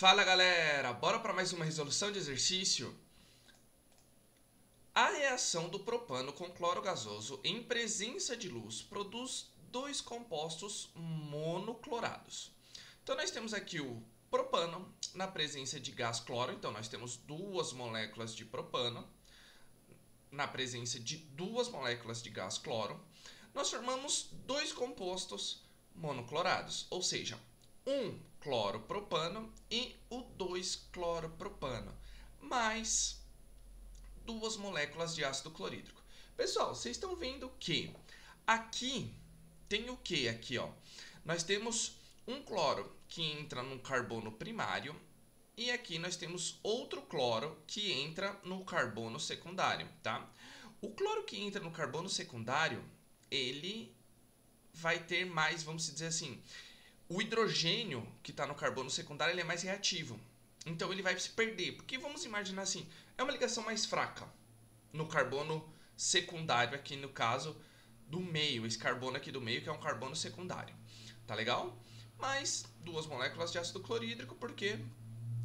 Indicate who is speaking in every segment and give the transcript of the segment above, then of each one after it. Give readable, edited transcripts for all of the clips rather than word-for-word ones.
Speaker 1: Fala galera, bora para mais uma resolução de exercício? A reação do propano com cloro gasoso em presença de luz produz dois compostos monoclorados. Então nós temos aqui o propano na presença de gás cloro, então nós temos duas moléculas de propano na presença de duas moléculas de gás cloro. Nós formamos dois compostos monoclorados, ou seja, um cloropropano e o 2-cloropropano, mais duas moléculas de ácido clorídrico. Pessoal, vocês estão vendo que aqui tem o que aqui, ó? Nós temos um cloro que entra no carbono primário e aqui nós temos outro cloro que entra no carbono secundário, tá? O cloro que entra no carbono secundário, ele vai ter mais, vamos dizer assim, o hidrogênio que está no carbono secundário ele é mais reativo. Então ele vai se perder. Porque vamos imaginar assim, é uma ligação mais fraca no carbono secundário, aqui no caso do meio, esse carbono aqui do meio que é um carbono secundário. Tá legal? Mais duas moléculas de ácido clorídrico, porque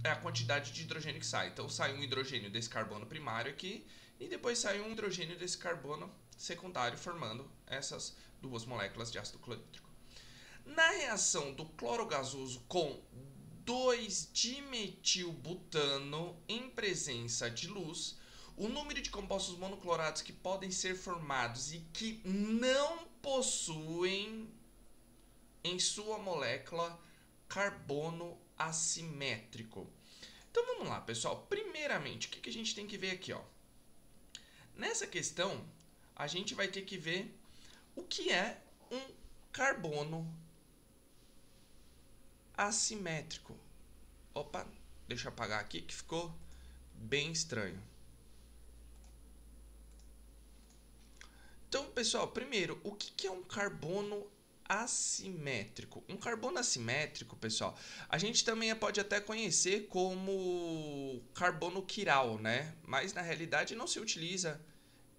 Speaker 1: é a quantidade de hidrogênio que sai. Então sai um hidrogênio desse carbono primário aqui e depois sai um hidrogênio desse carbono secundário, formando essas duas moléculas de ácido clorídrico. Na reação do cloro gasoso com 2-dimetilbutano em presença de luz, o número de compostos monoclorados que podem ser formados e que não possuem em sua molécula carbono assimétrico. Então vamos lá, pessoal. Primeiramente, o que a gente tem que ver aqui, ó? Nessa questão, a gente vai ter que ver o que é um carbono assimétrico. Opa, deixa eu apagar aqui que ficou bem estranho. Então, pessoal, primeiro, o que é um carbono assimétrico? Um carbono assimétrico, pessoal, a gente também pode até conhecer como carbono quiral, né? Mas na realidade não se utiliza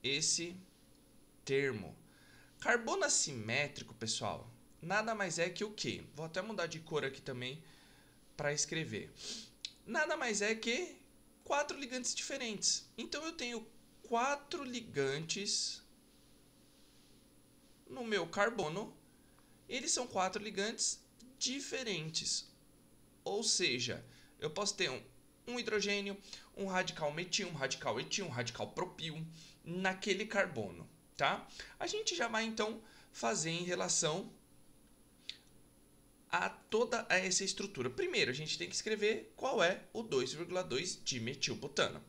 Speaker 1: esse termo. Carbono assimétrico, pessoal, nada mais é que o quê? Vou até mudar de cor aqui também para escrever. Nada mais é que 4 ligantes diferentes. Então eu tenho 4 ligantes no meu carbono. Eles são 4 ligantes diferentes. Ou seja, eu posso ter um hidrogênio, um radical metil, um radical etil, um radical propil naquele carbono, tá? A gente já vai então fazer em relação a toda essa estrutura. Primeiro, a gente tem que escrever qual é o 2,2-dimetilbutano.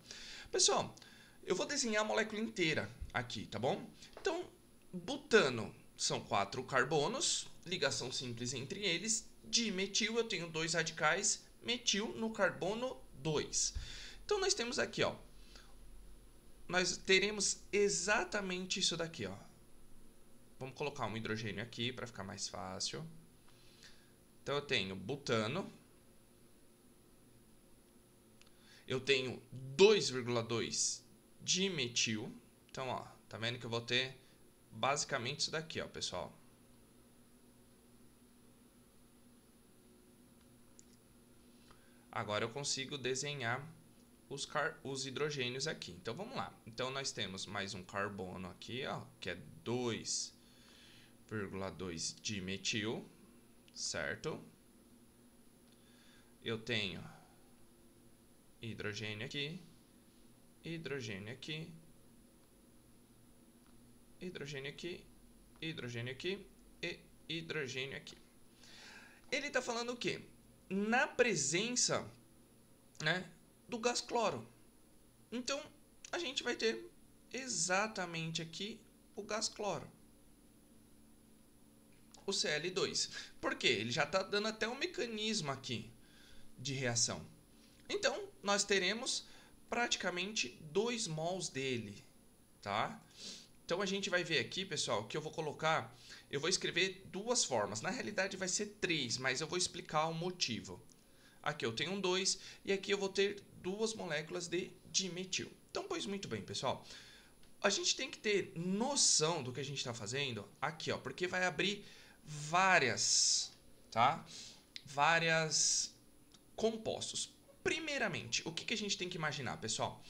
Speaker 1: Pessoal, eu vou desenhar a molécula inteira aqui, tá bom? Então, butano são 4 carbonos, ligação simples entre eles. Dimetil, eu tenho 2 radicais, metil no carbono 2. Então, nós temos aqui, ó, nós teremos exatamente isso daqui, ó. Vamos colocar um hidrogênio aqui para ficar mais fácil. Então, eu tenho butano. Eu tenho 2,2 dimetil. Então, ó, tá vendo que eu vou ter basicamente isso daqui, ó, pessoal. Agora eu consigo desenhar os hidrogênios aqui. Então, vamos lá. Então, nós temos mais um carbono aqui, ó, que é 2,2 dimetil. Certo? Eu tenho hidrogênio aqui, hidrogênio aqui, hidrogênio aqui, hidrogênio aqui e hidrogênio aqui. Ele está falando o quê? Na presença, né, do gás cloro. Então, a gente vai ter exatamente aqui o gás cloro. O Cl2. Por quê? Ele já está dando até um mecanismo aqui de reação. Então, nós teremos praticamente 2 mols dele, tá? Então, a gente vai ver aqui, pessoal, que eu vou colocar... Eu vou escrever 2 formas. Na realidade, vai ser 3, mas eu vou explicar o motivo. Aqui eu tenho um 2 e aqui eu vou ter 2 moléculas de dimetil. Então, pois muito bem, pessoal. A gente tem que ter noção do que a gente está fazendo aqui, ó, porque vai abrir várias, tá? Várias compostos. Primeiramente, o que a gente tem que imaginar, pessoal?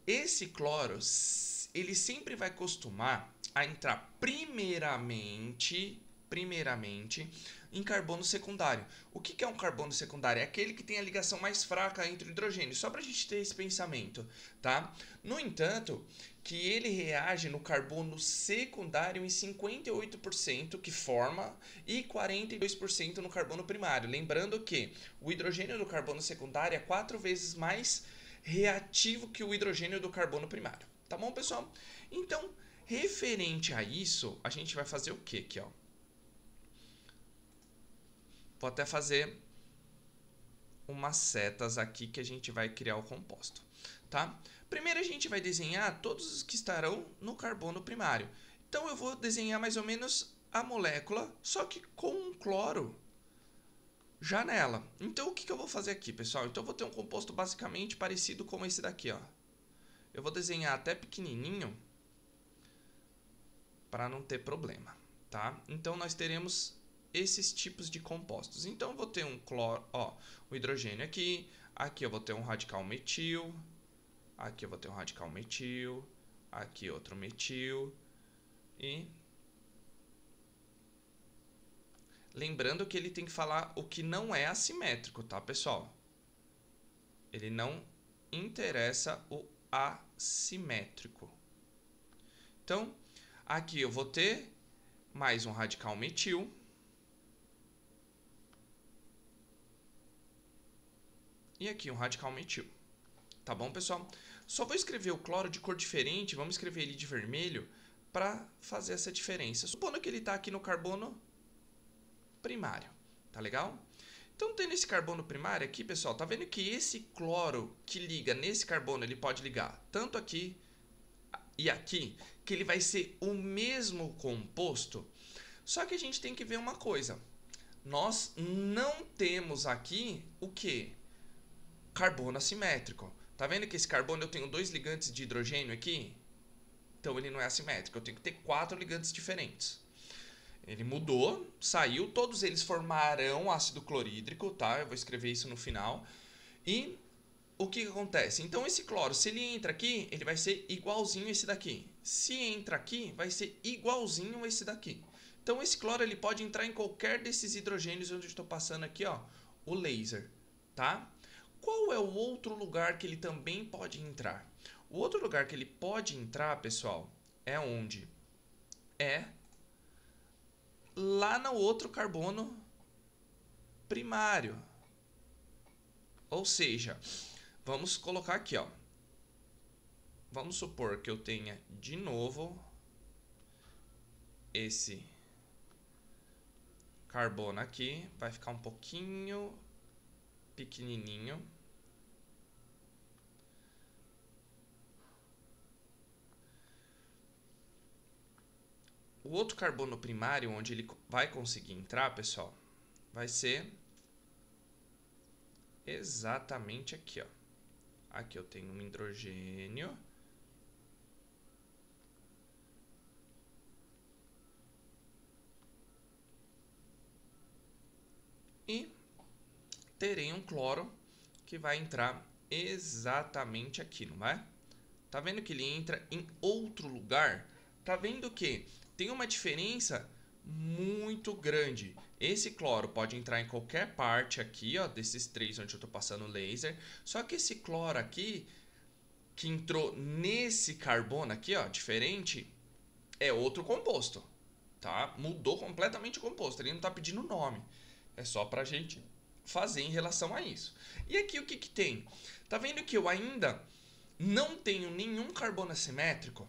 Speaker 1: Esse cloro, ele sempre vai costumar a entrar primeiramente em carbono secundário. O que é um carbono secundário? É aquele que tem a ligação mais fraca entre o hidrogênio, só para a gente ter esse pensamento, tá? No entanto, que ele reage no carbono secundário em 58% que forma e 42% no carbono primário. Lembrando que o hidrogênio do carbono secundário é 4 vezes mais reativo que o hidrogênio do carbono primário. Tá bom, pessoal? Então, referente a isso, a gente vai fazer o que aqui, ó? Vou até fazer umas setas aqui que a gente vai criar o composto, tá? Primeiro a gente vai desenhar todos os que estarão no carbono primário. Então eu vou desenhar mais ou menos a molécula, só que com um cloro já nela. Então o que eu vou fazer aqui, pessoal? Então eu vou ter um composto basicamente parecido com esse daqui, ó. Eu vou desenhar até pequenininho para não ter problema, tá? Então nós teremos esses tipos de compostos. Então eu vou ter um cloro, ó, o hidrogênio aqui, aqui eu vou ter um radical metil, aqui eu vou ter um radical metil, aqui outro metil e lembrando que ele tem que falar o que não é assimétrico, tá, pessoal? Ele não interessa o assimétrico. Então, aqui eu vou ter mais um radical metil. E aqui um radical metil. Tá bom, pessoal? Só vou escrever o cloro de cor diferente, vamos escrever ele de vermelho para fazer essa diferença. Supondo que ele está aqui no carbono primário, tá legal? Então, tendo esse carbono primário aqui, pessoal, tá vendo que esse cloro que liga nesse carbono, ele pode ligar tanto aqui e aqui, que ele vai ser o mesmo composto. Só que a gente tem que ver uma coisa. Nós não temos aqui o quê? Carbono assimétrico. Tá vendo que esse carbono eu tenho 2 ligantes de hidrogênio aqui? Então ele não é assimétrico, eu tenho que ter 4 ligantes diferentes. Ele mudou, saiu, todos eles formarão ácido clorídrico, tá? Eu vou escrever isso no final. E o que acontece? Então esse cloro, se ele entra aqui, ele vai ser igualzinho esse daqui. Se entra aqui, vai ser igualzinho esse daqui. Então esse cloro ele pode entrar em qualquer desses hidrogênios onde eu estou passando aqui, ó, o laser, tá? Qual é o outro lugar que ele também pode entrar? O outro lugar que ele pode entrar, pessoal, é onde? É lá no outro carbono primário. Ou seja, vamos colocar aqui, ó. Vamos supor que eu tenha de novo esse carbono aqui. Vai ficar um pouquinho pequenininho. O outro carbono primário, onde ele vai conseguir entrar, pessoal, vai ser exatamente aqui, ó. Aqui eu tenho um hidrogênio. E terei um cloro que vai entrar exatamente aqui, não é? Tá vendo que ele entra em outro lugar? Tá vendo que tem uma diferença muito grande. Esse cloro pode entrar em qualquer parte aqui, ó, desses 3 onde eu estou passando o laser. Só que esse cloro aqui, que entrou nesse carbono aqui, ó, diferente, é outro composto, tá? Mudou completamente o composto. Ele não está pedindo nome. É só pra gente fazer em relação a isso. E aqui o que que tem? Tá vendo que eu ainda não tenho nenhum carbono assimétrico?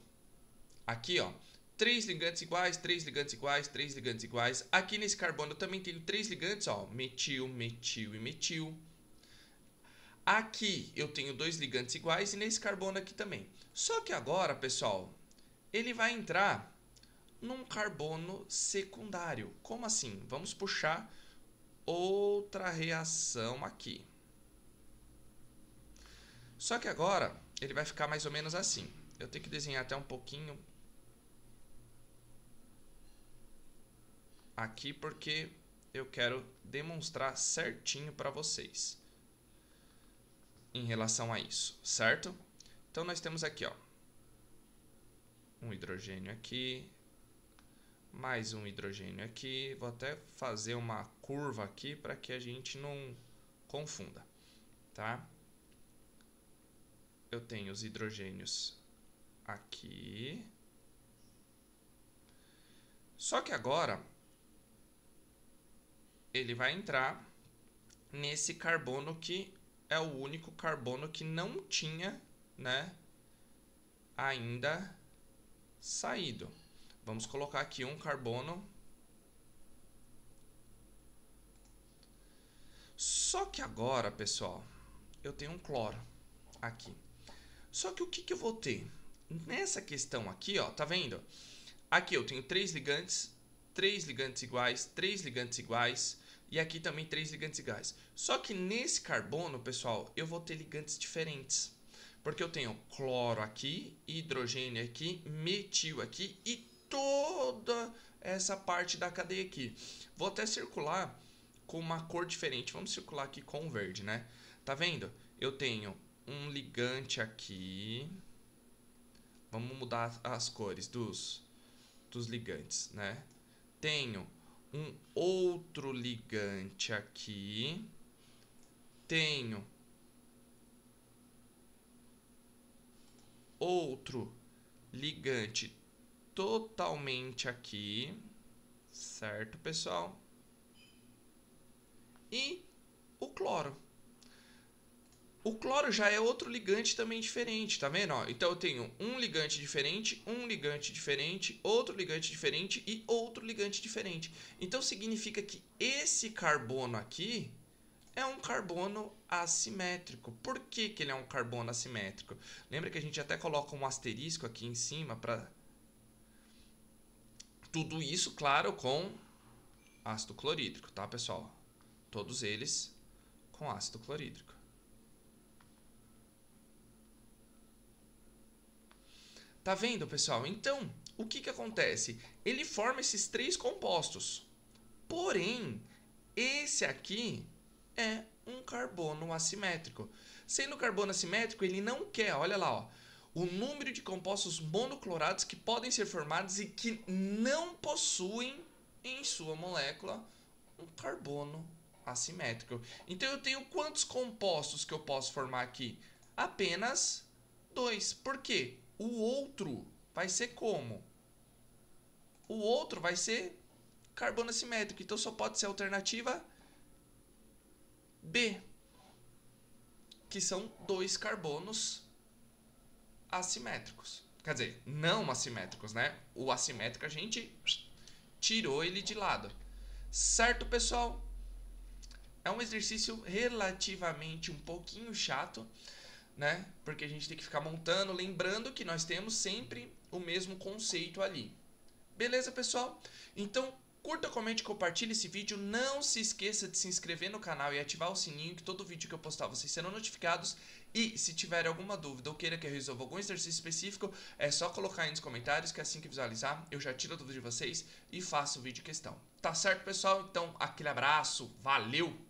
Speaker 1: Aqui, ó, 3 ligantes iguais, 3 ligantes iguais, 3 ligantes iguais. Aqui nesse carbono eu também tenho 3 ligantes, ó, metil, metil e metil. Aqui eu tenho 2 ligantes iguais e nesse carbono aqui também. Só que agora, pessoal, ele vai entrar num carbono secundário. Como assim? Vamos puxar outra reação aqui. Só que agora ele vai ficar mais ou menos assim. Eu tenho que desenhar até um pouquinho aqui porque eu quero demonstrar certinho para vocês em relação a isso, certo? Então nós temos aqui, ó, um hidrogênio aqui, mais um hidrogênio aqui. Vou até fazer uma curva aqui para que a gente não confunda, tá? Eu tenho os hidrogênios aqui. Só que agora ele vai entrar nesse carbono que é o único carbono que não tinha, né, ainda saído. Vamos colocar aqui um carbono. Só que agora, pessoal, eu tenho um cloro aqui. Só que o que eu vou ter? Nessa questão aqui, ó, tá vendo? Aqui eu tenho 3 ligantes iguais, 3 ligantes iguais, e aqui também 3 ligantes iguais. Só que nesse carbono, pessoal, eu vou ter ligantes diferentes. Porque eu tenho cloro aqui, hidrogênio aqui, metil aqui e toda essa parte da cadeia aqui. Vou até circular com uma cor diferente. Vamos circular aqui com o verde, né? Tá vendo? Eu tenho um ligante aqui. Vamos mudar as cores dos ligantes, né? Tenho um outro ligante aqui. Tenho outro ligante totalmente aqui, certo, pessoal? E o cloro. O cloro já é outro ligante também diferente, tá vendo? Ó, então eu tenho um ligante diferente, outro ligante diferente e outro ligante diferente. Então significa que esse carbono aqui é um carbono assimétrico. Por que ele é um carbono assimétrico? Lembra que a gente até coloca um asterisco aqui em cima para... Tudo isso, claro, com ácido clorídrico, tá, pessoal? Todos eles com ácido clorídrico. Tá vendo, pessoal? Então, o que acontece? Ele forma esses 3 compostos. Porém, esse aqui é um carbono assimétrico. Sendo carbono assimétrico, ele não quer, olha lá, ó, o número de compostos monoclorados que podem ser formados e que não possuem em sua molécula um carbono assimétrico. Então eu tenho quantos compostos que eu posso formar aqui? Apenas 2. Por quê? O outro vai ser como? O outro vai ser carbono assimétrico. Então só pode ser a alternativa B, que são 2 carbonos assimétricos. Quer dizer, não assimétricos, né? O assimétrico a gente tirou ele de lado. Certo, pessoal? É um exercício relativamente um pouquinho chato, né? Porque a gente tem que ficar montando, lembrando que nós temos sempre o mesmo conceito ali. Beleza, pessoal? Então, curta, comente, compartilhe esse vídeo. Não se esqueça de se inscrever no canal e ativar o sininho, que todo vídeo que eu postar vocês serão notificados. E se tiver alguma dúvida ou queira que eu resolva algum exercício específico, é só colocar aí nos comentários, que assim que visualizar, eu já tiro a dúvida de vocês e faço o vídeo questão. Tá certo, pessoal? Então, aquele abraço, valeu!